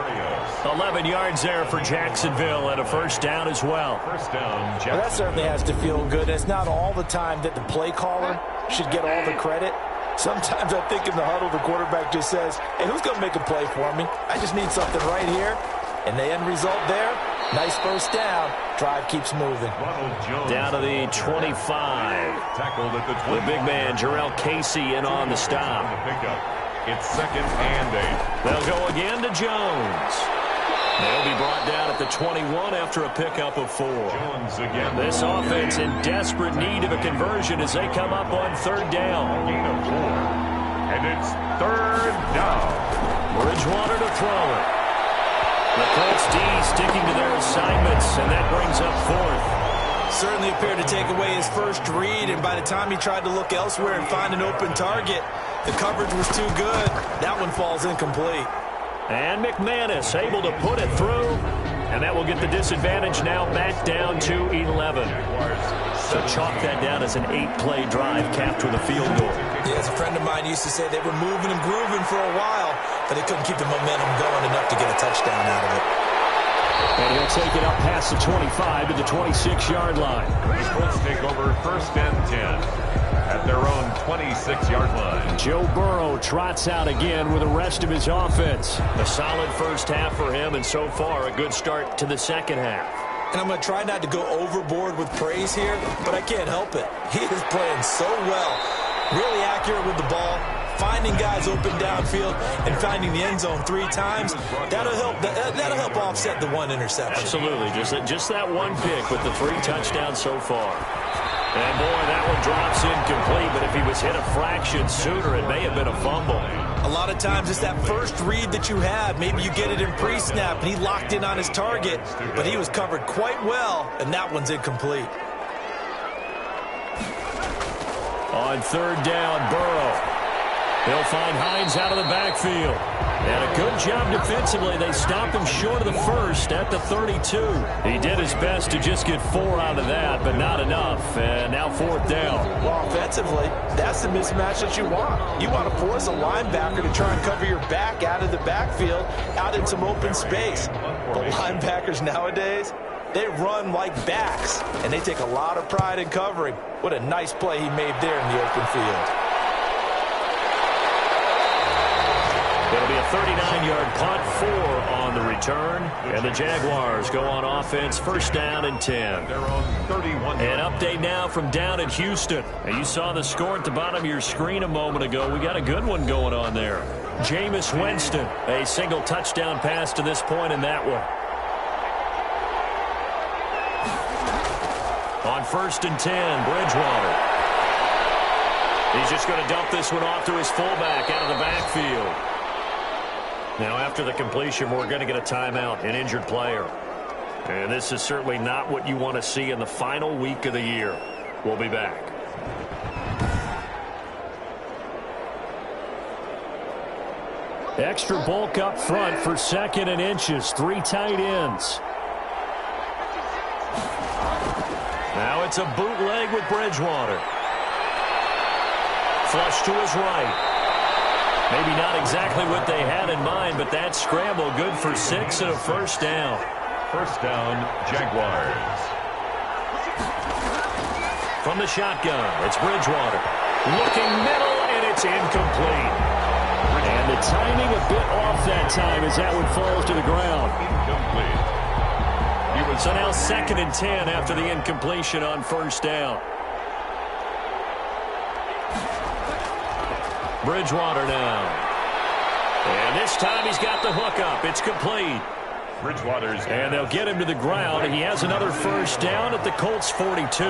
Speaker 1: 11 yards there for Jacksonville and a first down as well.
Speaker 3: First down,
Speaker 4: Well, that certainly has to feel good. It's not all the time that the play caller should get all the credit. Sometimes I think in the huddle, the quarterback just says, hey, who's going to make a play for me? I just need something right here. And the end result there, nice first down. Drive keeps moving.
Speaker 1: Down to the 25.
Speaker 3: Tackled at the 20.
Speaker 1: The big man, Jarrell Casey, in on the stop.
Speaker 3: It's 2nd and 8.
Speaker 1: They'll go again to Jones. They'll be brought down at the 21 after a pickup of 4.
Speaker 3: Jones again.
Speaker 1: This offense in desperate need of a conversion as they come up on 3rd down.
Speaker 3: Gain of 4. And it's 3rd down.
Speaker 1: Bridgewater to throw it. The Colts D sticking to their assignments, and that brings up 4th.
Speaker 2: Certainly appeared to take away his first read, and by the time he tried to look elsewhere and find an open target, the coverage was too good. That one falls incomplete.
Speaker 1: And McManus able to put it through, and that will get the disadvantage now back down to 11. So chalk that down as an 8-play drive capped with a field goal.
Speaker 2: Yeah, as a friend of mine used to say, they were moving and grooving for a while, but they couldn't keep the momentum going enough to get a touchdown out of it.
Speaker 1: And he'll take it up past the 25 to the 26-yard line.
Speaker 3: The Colts take over 1st and 10 at their own 26-yard line.
Speaker 1: Joe Burrow trots out again with the rest of his offense. A solid first half for him, and so far a good start to the second half.
Speaker 2: And I'm going to try not to go overboard with praise here, but I can't help it. He is playing so well. Really accurate with the ball, finding guys open downfield, and finding the end zone 3 times. That'll help offset the 1 interception.
Speaker 1: Absolutely. Just that one pick with the 3 touchdowns so far. And, boy, that one drops incomplete, but if he was hit a fraction sooner, it may have been a fumble.
Speaker 2: A lot of times it's that first read that you have. Maybe you get it in pre-snap, and he locked in on his target, but he was covered quite well, and that one's incomplete.
Speaker 1: On 3rd down, Burrow. They'll find Hines out of the backfield. And a good job defensively. They stopped him short of the first at the 32. He did his best to just get 4 out of that, but not enough. And now 4th down.
Speaker 4: Well, offensively, that's the mismatch that you want. You want to force a linebacker to try and cover your back out of the backfield, out in some open space. The linebackers nowadays, they run like backs, and they take a lot of pride in covering. What a nice play he made there in the open field.
Speaker 1: It'll be a 39-yard punt, 4 on the return. And the Jaguars go on offense, 1st down and 10.
Speaker 3: Their own 31.
Speaker 1: An update now from down in Houston. And you saw the score at the bottom of your screen a moment ago. We got a good one going on there. Jameis Winston, a single touchdown pass to this point in that one. On 1st and 10, Bridgewater. He's just going to dump this one off to his fullback out of the backfield. Now, after the completion, we're going to get a timeout, an injured player. And this is certainly not what you want to see in the final week of the year. We'll be back. Extra bulk up front for 2nd and inches. 3 tight ends. Now it's a bootleg with Bridgewater. Flush to his right. Maybe not exactly what they had in mind, but that scramble good for 6 and a 1st down.
Speaker 3: 1st down, Jaguars.
Speaker 1: From the shotgun, it's Bridgewater. Looking middle, and it's incomplete. And the timing a bit off that time as that one falls to the ground.
Speaker 3: Incomplete.
Speaker 1: So now 2nd and 10 after the incompletion on 1st down. Bridgewater now. And this time he's got the hook up. It's complete.
Speaker 3: Bridgewater's.
Speaker 1: And they'll get him to the ground. He has another 1st down at the Colts 42.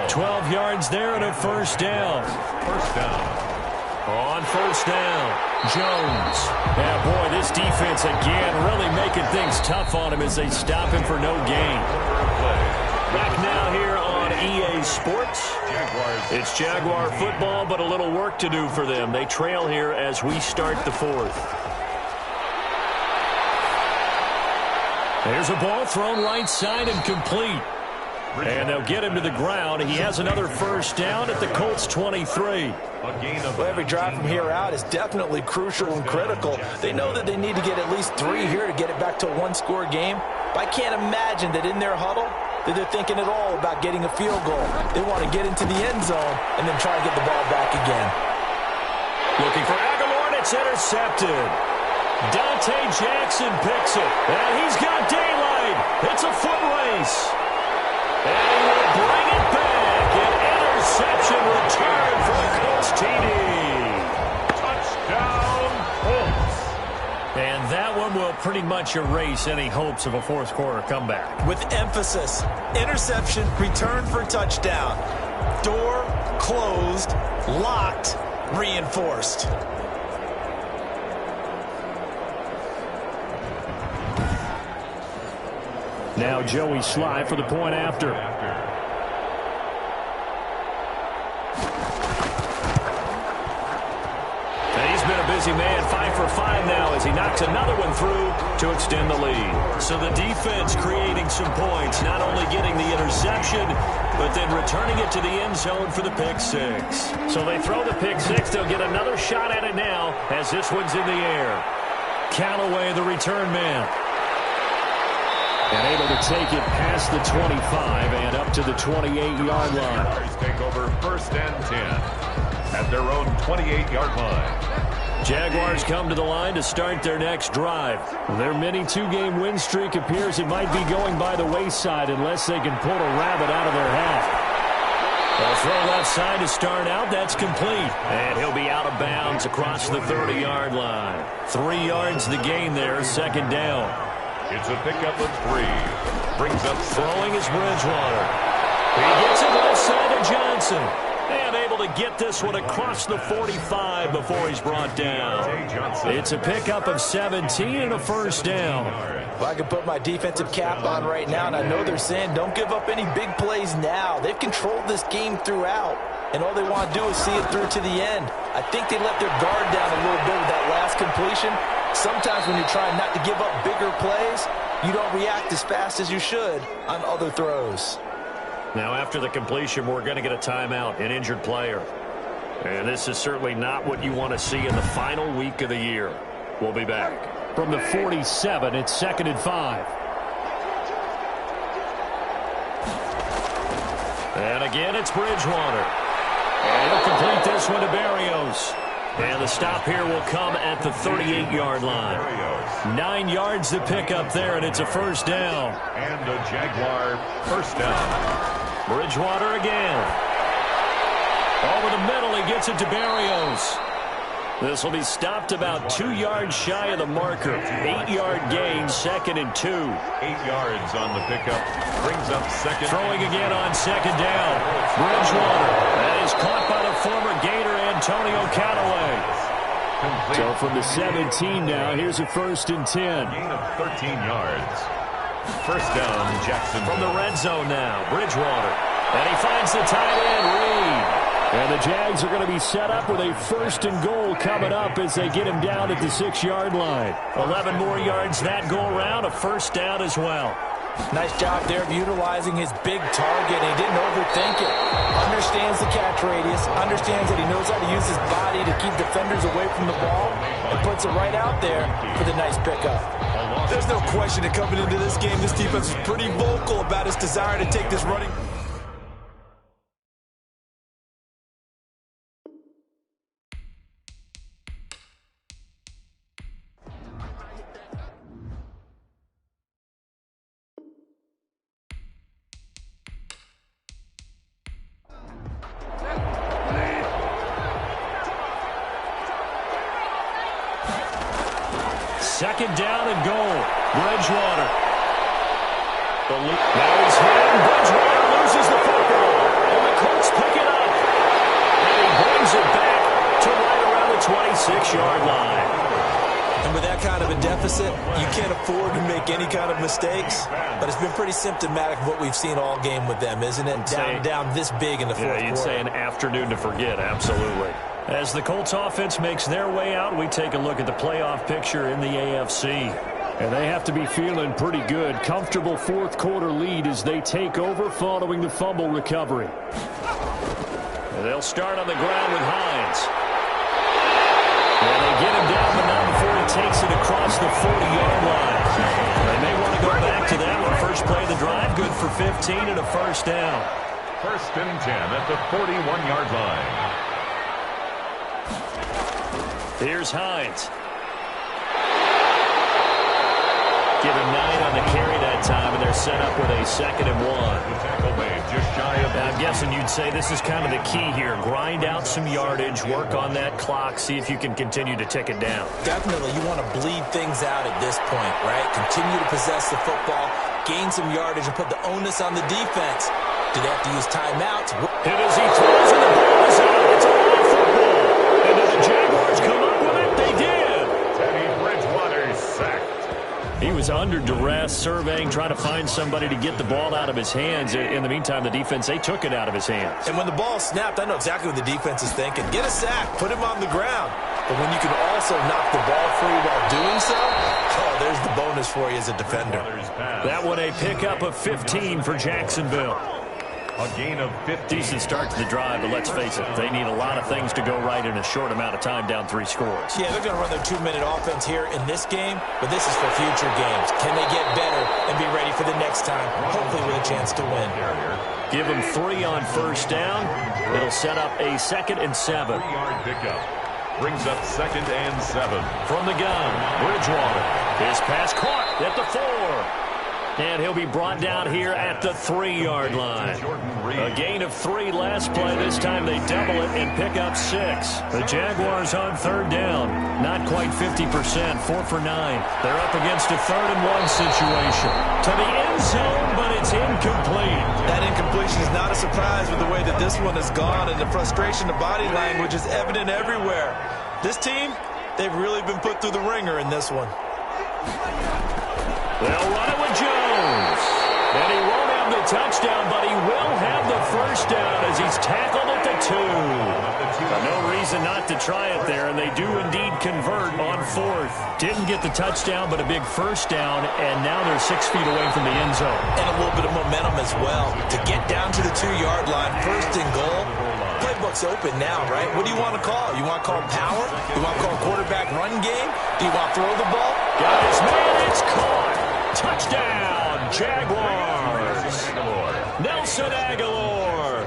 Speaker 1: 12 yards there and a 1st down.
Speaker 3: 1st down.
Speaker 1: On 1st down, Jones. Yeah, boy, this defense again really making things tough on him as they stop him for no gain. Back now here on EA Sports. It's Jaguar football, but a little work to do for them. They trail here as we start the 4th. There's a ball thrown right side and complete. And they'll get him to the ground. He has another 1st down at the Colts 23.
Speaker 4: Well, every drive from here out is definitely crucial and critical. They know that they need to get at least 3 here to get it back to a 1-score game. But I can't imagine that in their huddle that they're thinking at all about getting a field goal. They want to get into the end zone and then try to get the ball back again.
Speaker 1: Looking for Aguilar, and it's intercepted. Dante Jackson picks it, and he's got daylight. It's a foot race. And he will bring it back. An interception return for the Colts TD.
Speaker 3: Touchdown, Colts.
Speaker 1: And that one will pretty much erase any hopes of a 4th quarter comeback.
Speaker 4: With emphasis, interception, return for touchdown. Door closed, locked, reinforced.
Speaker 1: Now Joey Sly for the point after. And he's been a busy man, 5 for 5 now as he knocks another one through to extend the lead. So the defense creating some points, not only getting the interception, but then returning it to the end zone for the pick 6. So they throw the pick 6. They'll get another shot at it now as this one's in the air. Callaway, the return man. And able to take it past the 25 and up to the 28-yard line.
Speaker 3: Take over 1st and 10 at their own 28-yard line.
Speaker 1: Jaguars come to the line to start their next drive. Their mini 2-game win streak appears it might be going by the wayside unless they can pull a rabbit out of their hat. They'll throw left side to start out. That's complete. And he'll be out of bounds across the 30-yard line. 3 yards the gain there, 2nd down.
Speaker 3: It's a pickup of 3. Brings up
Speaker 1: throwing is Bridgewater. He gets it left side to Johnson. And able to get this one across the 45 before he's brought down. It's a pickup of 17 and a 1st down.
Speaker 4: Well, I can put my defensive cap on right now, and I know they're saying don't give up any big plays now. They've controlled this game throughout. and all they want to do is see it through to the end. I think they let their guard down a little bit with that last completion. Sometimes when you're trying not to give up bigger plays, you don't react as fast as you should on other throws.
Speaker 1: Now, after the completion, we're going to get a timeout, an injured player. And this is certainly not what you want to see in the final week of the year. We'll be back. From the 47, it's 2nd and 5. And again, it's Bridgewater. And he'll complete this one to Berrios. And the stop here will come at the 38-yard line. 9 yards to pick up there, and it's a first down.
Speaker 3: And a Jaguar first down.
Speaker 1: Bridgewater again. Over the middle, he gets it to Berrios. This will be stopped about 2 yards shy of the marker. 8-yard gain, 2nd and 2.
Speaker 3: 8 yards on the pickup. Brings up second.
Speaker 1: Throwing again on 2nd down. Bridgewater. That is caught by the former Gator, Antonio Callaway. So from the 17 now, here's a 1st and 10.
Speaker 3: Gain of 13 yards. First down, Jackson.
Speaker 1: From the red zone now, Bridgewater. And he finds the tight end, Reed. And the Jags are going to be set up with a 1st and goal coming up as they get him down at the 6-yard line. 11 more yards that go around, a first down as well.
Speaker 4: Nice job there of utilizing his big target, and he didn't overthink it. Understands the catch radius, understands that he knows how to use his body to keep defenders away from the ball, and puts it right out there for the nice pickup.
Speaker 2: There's no question that coming into this game, this defense is pretty vocal about its desire to take this running.
Speaker 1: Second down and goal. Bridgewater. Now he's hit, and Bridgewater loses the football. And the Colts pick it up. And he brings it back to right around the 26-yard line.
Speaker 2: And with that kind of a deficit, you can't afford to make any kind of mistakes. But it's been pretty symptomatic of what we've seen all game with them, isn't it? Down this big in the fourth quarter.
Speaker 1: You'd say an afternoon to forget, absolutely. As the Colts offense makes their way out, we take a look at the playoff picture in the AFC. And they have to be feeling pretty good. Comfortable fourth quarter lead as they take over following the fumble recovery. And they'll start on the ground with Hines. And they get him down, but not before he takes it across the 40-yard line. They may want to go back to that one. First play of the drive, good for 15 and a first down.
Speaker 3: 1st and 10 at the 41-yard line.
Speaker 1: Here's Hines. Give him 9 on the carry that time, and they're set up with a 2nd and 1.
Speaker 3: The tackle made just shy of.
Speaker 1: I'm guessing you'd say this is kind of the key here. Grind out some yardage, work on that clock, see if you can continue to tick it down.
Speaker 2: Definitely, you want to bleed things out at this point, right? Continue to possess the football, gain some yardage, and put the onus on the defense. Do they have to use timeouts?
Speaker 1: Hit as he throws, and the ball is out. It's a live football. And did the Jaguars come up with it? They did.
Speaker 3: Teddy Bridgewater sacked.
Speaker 1: He was under duress, surveying, trying to find somebody to get the ball out of his hands. In the meantime, the defense, they took it out of his hands.
Speaker 2: And when the ball snapped, I know exactly what the defense is thinking. Get a sack, put him on the ground. But when you can also knock the ball free while doing so, oh, there's the bonus for you as a defender.
Speaker 1: That one a pickup of 15 for Jacksonville.
Speaker 3: A gain of 50.
Speaker 1: Decent start to the drive, but let's face it, they need a lot of things to go right in a short amount of time, down 3 scores.
Speaker 2: Yeah, they're going to run their 2-minute offense here in this game, but this is for future games. Can they get better and be ready for the next time, hopefully with a chance to win?
Speaker 1: Give them 3 on first down. It'll set up a 2nd and 7.
Speaker 3: 3-yard pickup. Brings up 2nd and 7.
Speaker 1: From the gun, Bridgewater. His pass caught at the 4. And he'll be brought down here at the 3-yard line. A gain of 3 last play. This time they double it and pick up 6. The Jaguars on 3rd down. Not quite 50%, 4 for 9. They're up against a 3rd and 1 situation. To the end zone, but it's incomplete.
Speaker 2: That incompletion is not a surprise with the way that this one has gone, and the frustration, the body language is evident everywhere. This team, they've really been put through the ringer in this one.
Speaker 1: They'll run it with Jones. And he won't have the touchdown, but he will have the first down as he's tackled at the 2. No reason not to try it there, and they do indeed convert on 4th. Didn't get the touchdown, but a big first down, and now they're 6 feet away from the end zone.
Speaker 2: And a little bit of momentum as well. To get down to the 2-yard line, 1st and goal, playbook's open now, right? What do you want to call? You want to call power? You want to call quarterback run game? Do you want to throw the ball?
Speaker 1: Guys, man, it's caught. Touchdown, Jaguars. Nelson Aguilar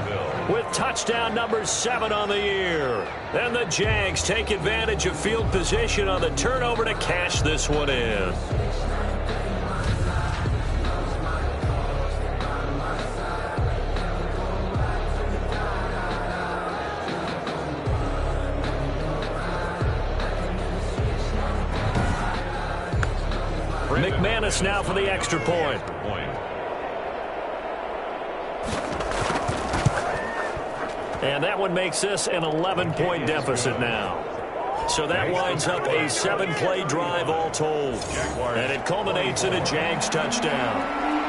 Speaker 1: with touchdown number 7 on the year. Then the Jags take advantage of field position on the turnover to cash this one in. McManus now for the extra point. And that one makes this an 11-point deficit now. So that winds up a 7-play drive all told. And it culminates in a Jags touchdown.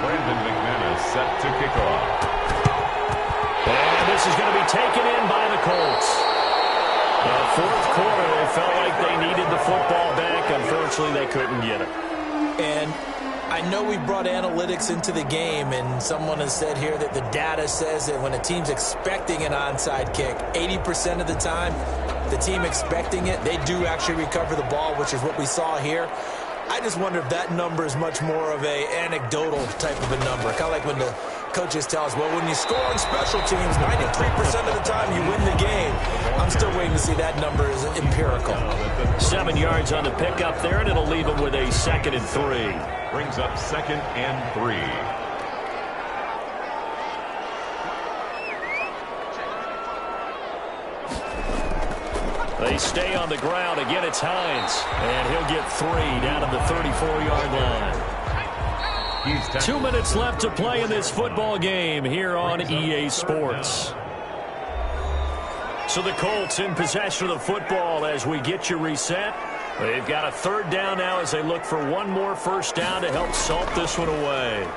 Speaker 3: Brandon McManus set to kick off.
Speaker 1: And this is going to be taken in by the Colts. Fourth quarter, they felt like they needed the football back. Unfortunately, they couldn't get it.
Speaker 2: And I know we brought analytics into the game, and someone has said here that the data says that when a team's expecting an onside kick, 80% of the time, the team expecting it, they do actually recover the ball, which is what we saw here. I just wonder if that number is much more of a anecdotal type of a number. Kind of like when the coaches tell us, well, when you score on special teams, 93% of the time you win the game. I'm still waiting to see that number is empirical.
Speaker 1: 7 yards on the pickup there, and it'll leave them with a 2nd and 3.
Speaker 3: Brings up 2nd and 3.
Speaker 1: They stay on the ground. Again, it's Hines. And he'll get 3 down at the 34-yard line. 2 minutes left to play in this football game here on EA Sports. So the Colts in possession of the football as we get you reset. They've got a 3rd down now as they look for one more first down to help salt this one away.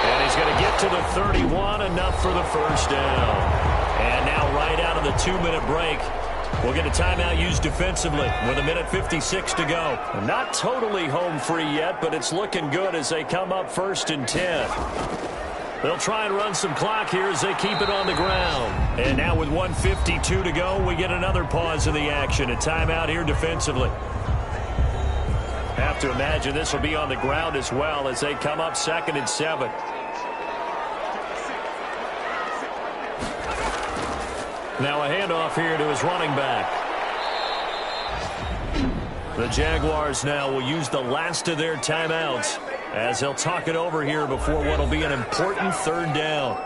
Speaker 1: And he's going to get to the 31, enough for the first down. And now right out of the 2-minute break, we'll get a timeout used defensively with 1:56 to go. Not totally home free yet, but it's looking good as they come up 1st and 10. They'll try and run some clock here as they keep it on the ground. And now with 1:52 to go, we get another pause in the action. A timeout here defensively. Have to imagine this will be on the ground as well as they come up 2nd and 7. Now a handoff here to his running back. The Jaguars now will use the last of their timeouts as they'll talk it over here before what will be an important 3rd down.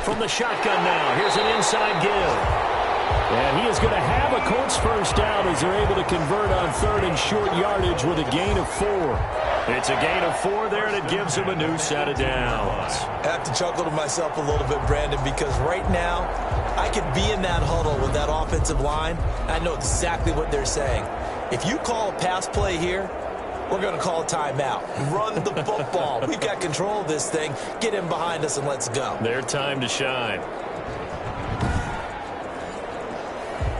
Speaker 1: From the shotgun now, here's an inside give. And he is going to have a Colts first down as they're able to convert on 3rd and short yardage with a gain of 4. It's a gain of 4 there, and it gives him a new set of downs.
Speaker 2: I have to chuckle to myself a little bit, Brandon, because right now I could be in that huddle with that offensive line. I know exactly what they're saying. If you call a pass play here, we're going to call a timeout. Run the football. We've got control of this thing. Get in behind us and let's go.
Speaker 1: Their time to shine.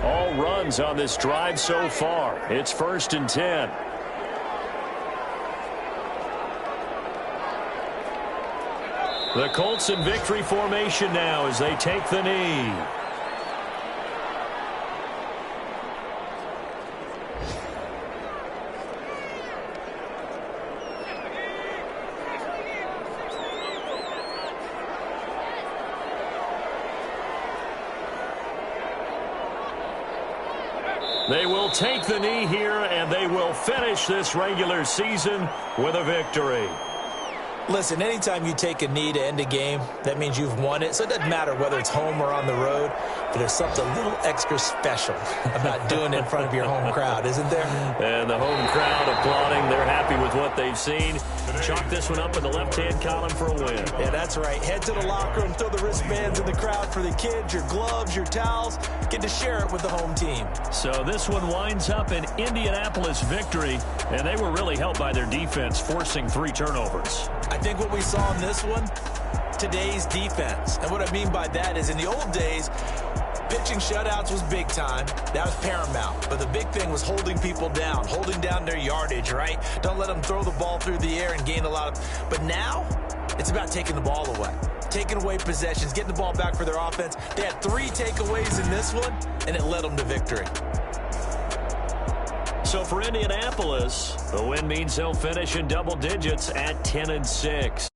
Speaker 1: All runs on this drive so far. It's 1st and 10. The Colts in victory formation now as they take the knee. They will take the knee here, and they will finish this regular season with a victory.
Speaker 2: Listen, anytime you take a knee to end a game, that means you've won it. So it doesn't matter whether it's home or on the road. but there's something a little extra special about doing it in front of your home crowd, isn't there?
Speaker 1: And the home crowd applauding. They're happy with what they've seen. Chalk this one up in the left-hand column for a win.
Speaker 2: Yeah, that's right. Head to the locker room, throw the wristbands in the crowd for the kids, your gloves, your towels. Get to share it with the home team.
Speaker 1: So this one winds up an Indianapolis victory, and they were really helped by their defense, forcing 3 turnovers.
Speaker 2: I think what we saw in this one, today's defense. And what I mean by that is in the old days, pitching shutouts was big time. That was paramount. But the big thing was holding people down, holding down their yardage, right? Don't let them throw the ball through the air and gain a lot of... But now, it's about taking the ball away. Taking away possessions, getting the ball back for their offense. They had 3 takeaways in this one, and it led them to victory.
Speaker 1: So for Indianapolis, the win means they'll finish in double digits at 10-6.